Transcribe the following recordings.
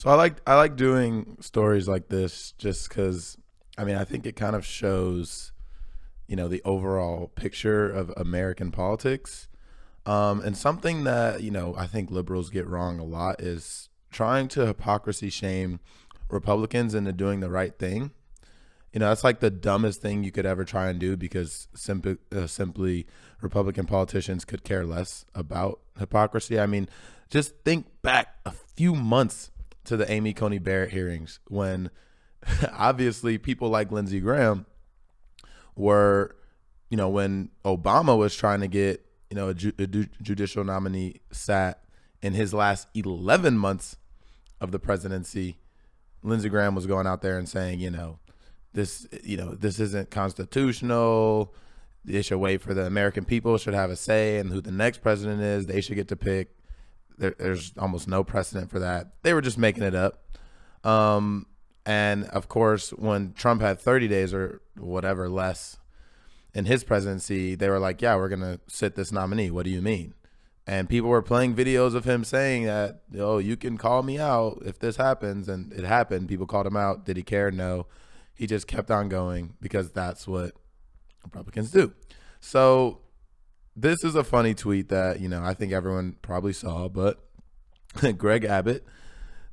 So I like doing stories like this just because I mean I think it kind of shows the overall picture of American politics. And something that I think liberals get wrong a lot is trying to hypocrisy shame Republicans into doing the right thing. That's like the dumbest thing you could ever try and do because simply Republican politicians could care less about hypocrisy. I mean, just think back a few months to the Amy Coney Barrett hearings when obviously people like Lindsey Graham were, when Obama was trying to get, a judicial nominee sat in his last 11 months of the presidency, Lindsey Graham was going out there and saying, this isn't constitutional. They should wait for the American people should have a say in who the next president is. They should get to pick. There's almost no precedent for that. They were just making it up. And of course, when Trump had 30 days or whatever less in his presidency, they were like, yeah, we're going to sit this nominee. What do you mean? And people were playing videos of him saying that, oh, you can call me out if this happens. And it happened. People called him out. Did he care? No. He just kept on going because that's what Republicans do. So this is a funny tweet that, I think everyone probably saw, but Greg Abbott,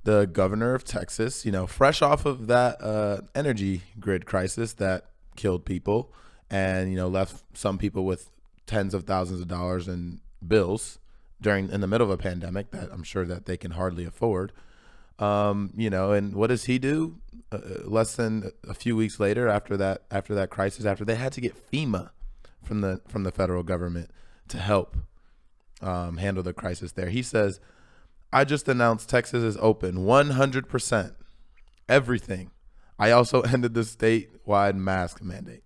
the governor of Texas, fresh off of that energy grid crisis that killed people and, left some people with tens of thousands of dollars in bills in the middle of a pandemic that I'm sure that they can hardly afford. And what does he do? Less than a few weeks later, after that crisis, after they had to get FEMA from the federal government to help handle the crisis there, he says, "I just announced Texas is open 100%, everything. I also ended the statewide mask mandate."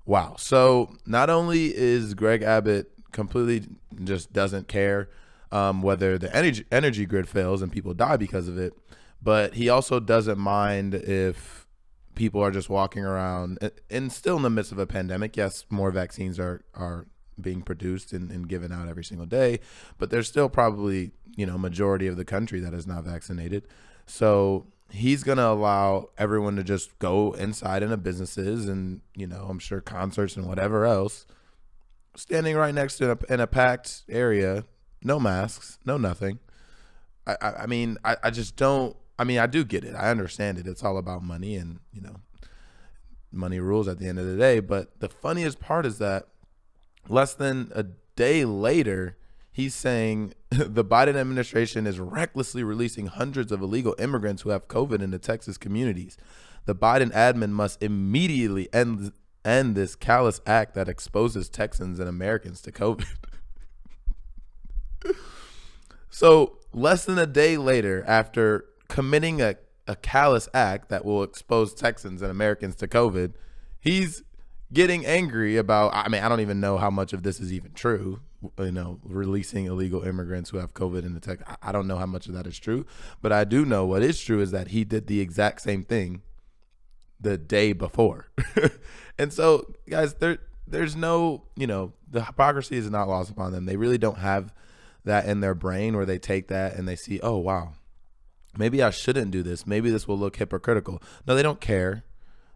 Wow. So not only is Greg Abbott completely just doesn't care whether the energy grid fails and people die because of it, but he also doesn't mind if people are just walking around and still in the midst of a pandemic. Yes, more vaccines are being produced and given out every single day, but there's still probably, majority of the country that is not vaccinated. So he's going to allow everyone to just go inside into businesses and, I'm sure concerts and whatever else, standing right next to in a packed area, no masks, no nothing. I mean, I just don't. I mean, I do get it. I understand it. It's all about money and, money rules at the end of the day. But the funniest part is that less than a day later, he's saying the Biden administration is recklessly releasing hundreds of illegal immigrants who have COVID into Texas communities. The Biden admin must immediately end this callous act that exposes Texans and Americans to COVID. So less than a day later, after committing a callous act that will expose Texans and Americans to COVID, he's getting angry about, I mean, I don't even know how much of this is even true, releasing illegal immigrants who have COVID in the Texas. I don't know how much of that is true, but I do know what is true is that he did the exact same thing the day before. And so, guys, there's no, the hypocrisy is not lost upon them. They really don't have that in their brain where they take that and they see, oh, wow, maybe I shouldn't do this. Maybe this will look hypocritical. No, they don't care.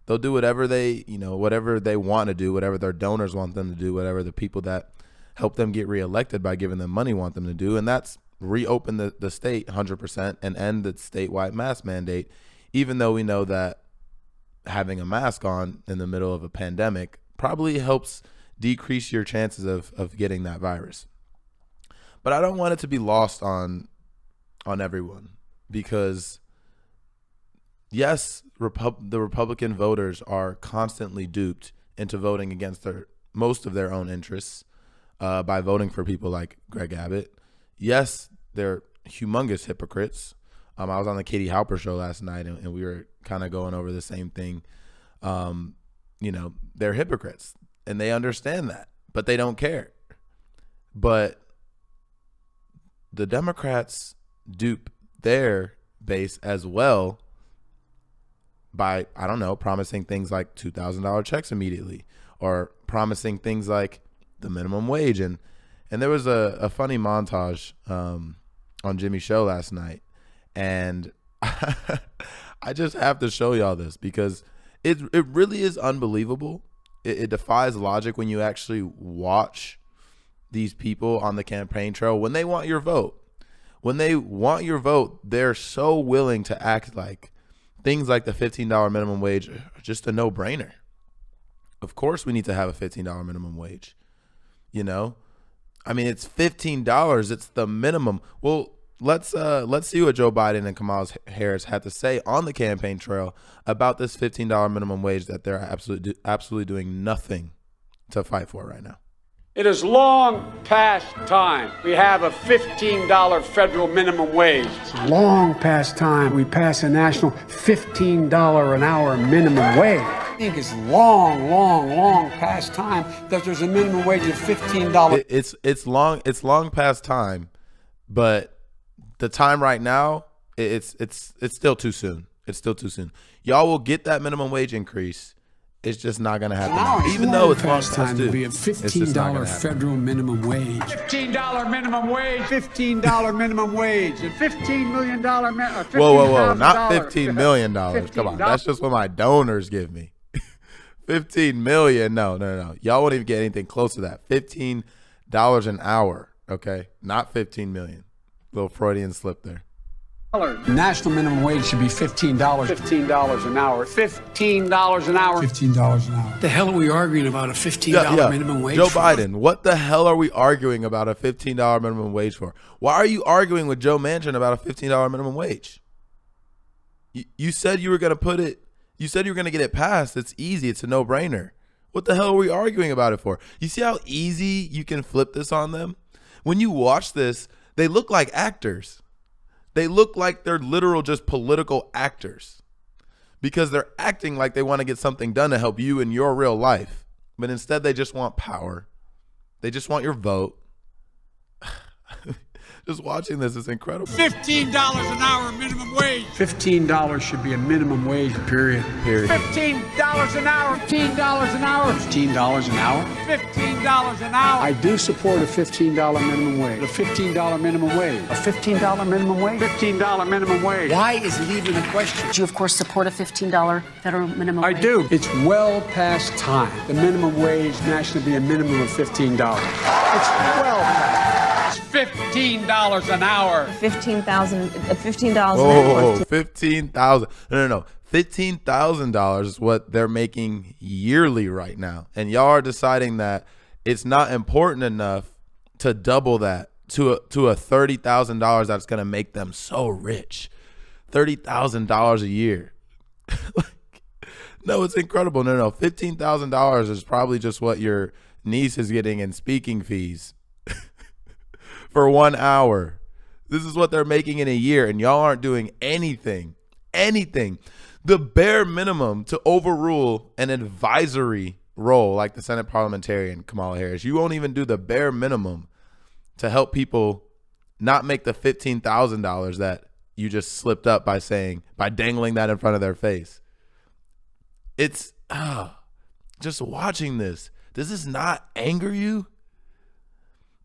They'll do whatever whatever they want to do, whatever their donors want them to do, whatever the people that help them get reelected by giving them money want them to do. And that's reopen the state 100% and end the statewide mask mandate, even though we know that having a mask on in the middle of a pandemic probably helps decrease your chances of getting that virus. But I don't want it to be lost on everyone because, yes, the Republican voters are constantly duped into voting against most of their own interests by voting for people like Greg Abbott. Yes, they're humongous hypocrites. I was on the Katie Halper show last night, and we were kind of going over the same thing. They're hypocrites, and they understand that, but they don't care. But the Democrats dupe their base as well by, I don't know, promising things like $2,000 checks immediately or promising things like the minimum wage. And there was a funny montage on Jimmy's show last night. And I just have to show y'all this because it really is unbelievable. It defies logic when you actually watch these people on the campaign trail when they want your vote. When they want your vote, they're so willing to act like things like the $15 minimum wage are just a no-brainer. Of course we need to have a $15 minimum wage. You know? I mean, it's $15. It's the minimum. Well, let's see what Joe Biden and Kamala Harris had to say on the campaign trail about this $15 minimum wage that they're absolutely doing nothing to fight for right now. It is long past time we have a $15 federal minimum wage. It's long past time we pass a national $15 an hour minimum wage. I think it's long past time that there's a minimum wage of $15. It's long past time, but the time right now, it's still too soon. It's still too soon. Y'all will get that minimum wage increase. It's just not going to happen now. Even though it's long time to be a $15 federal minimum wage. $15 minimum wage. $15 minimum wage. And $15 million. Whoa. Not $15 million. Come on. That's just what my donors give me. $15 million. No. Y'all won't even get anything close to that. $15 an hour. Okay. Not $15 million. Little Freudian slip there. National minimum wage should be $15. $15 an hour. $15 an hour. $15 an hour. What the hell are we arguing about a $15 minimum wage Joe for? Biden, what the hell are we arguing about a $15 minimum wage for? Why are you arguing with Joe Manchin about a $15 minimum wage? You said you were going to put it, you said you were going to get it passed. It's easy. It's a no-brainer. What the hell are we arguing about it for? You see how easy you can flip this on them? When you watch this, they look like actors. They look like they're literal just political actors because they're acting like they want to get something done to help you in your real life. But instead, they just want power. They just want your vote. Just watching this is incredible. $15 an hour minimum wage. $15 should be a minimum wage, period. $15 an hour. $15 an hour. $15 an hour? $15 an hour. I do support a $15 minimum wage. A $15 minimum wage. A $15 minimum wage? $15 minimum wage. Why is it even a question? Do you, of course, support a $15 federal minimum I wage? do. It's well past time. The minimum wage nationally be a minimum of $15. It's well past. $15 an hour. $15,000. Whoa, $15,000. No. $15,000 is what they're making yearly right now. And y'all are deciding that it's not important enough to double that to a $30,000 that's going to make them so rich. $30,000 a year. No, it's incredible. No. $15,000 is probably just what your niece is getting in speaking fees for 1 hour. This is what they're making in a year, and y'all aren't doing anything. The bare minimum to overrule an advisory role like the Senate parliamentarian Kamala Harris. You won't even do the bare minimum to help people not make the $15,000 that you just slipped up by dangling that in front of their face. It's just watching this. Does this not anger you?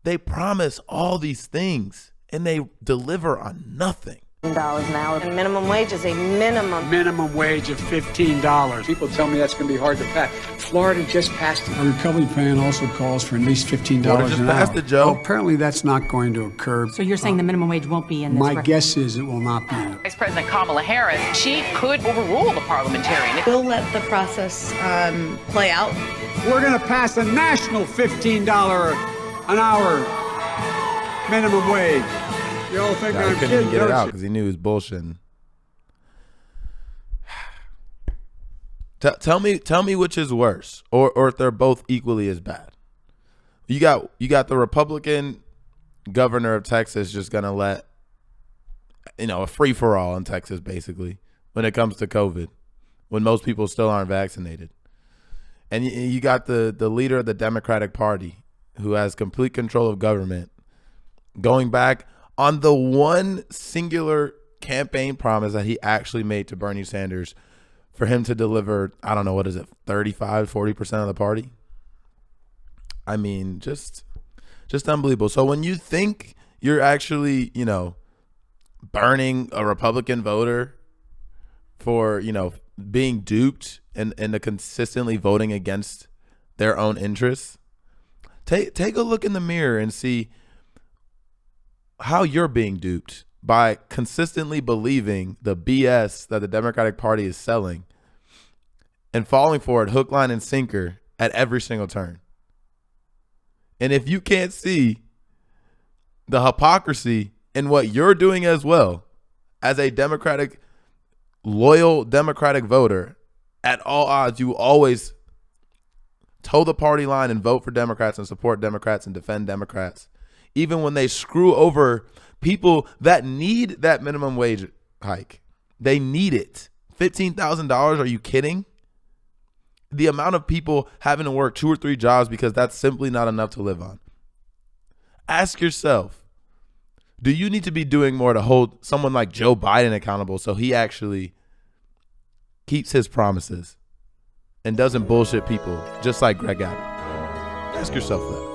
They promise all these things and they deliver on nothing. $15 an hour. And minimum wage is a minimum wage of $15. People tell me that's going to be hard to pass. Florida just passed it. Our recovery plan also calls for at least $15 Florida just an hour. passed it, Joe. Well, apparently that's not going to occur. So you're saying the minimum wage won't be in this? My guess is it will not be. Vice President Kamala Harris, she could overrule the parliamentarian. We'll let the process play out. We're going to pass a national $15 an hour minimum wage. You all think I I'm couldn't kidding, even get it don't out you? because he knew he was bullshitting. Tell me which is worse, or if they're both equally as bad. You got the Republican governor of Texas just gonna let a free for all in Texas basically when it comes to COVID, when most people still aren't vaccinated, and you got the leader of the Democratic Party who has complete control of government going back on the one singular campaign promise that he actually made to Bernie Sanders for him to deliver, I don't know, what is it, 35-40% of the party? I mean, just unbelievable. So when you think you're actually, burning a Republican voter for, you know, being duped and consistently voting against their own interests. Take a look in the mirror and see how you're being duped by consistently believing the BS that the Democratic Party is selling and falling for it hook, line, and sinker at every single turn. And if you can't see the hypocrisy in what you're doing as well as a loyal Democratic voter, at all odds, you always toe the party line and vote for Democrats and support Democrats and defend Democrats, even when they screw over people that need that minimum wage hike. They need it. $15,000, are you kidding? The amount of people having to work 2 or 3 jobs because that's simply not enough to live on. Ask yourself, do you need to be doing more to hold someone like Joe Biden accountable so he actually keeps his promises and doesn't bullshit people just like Greg Abbott? Ask yourself that.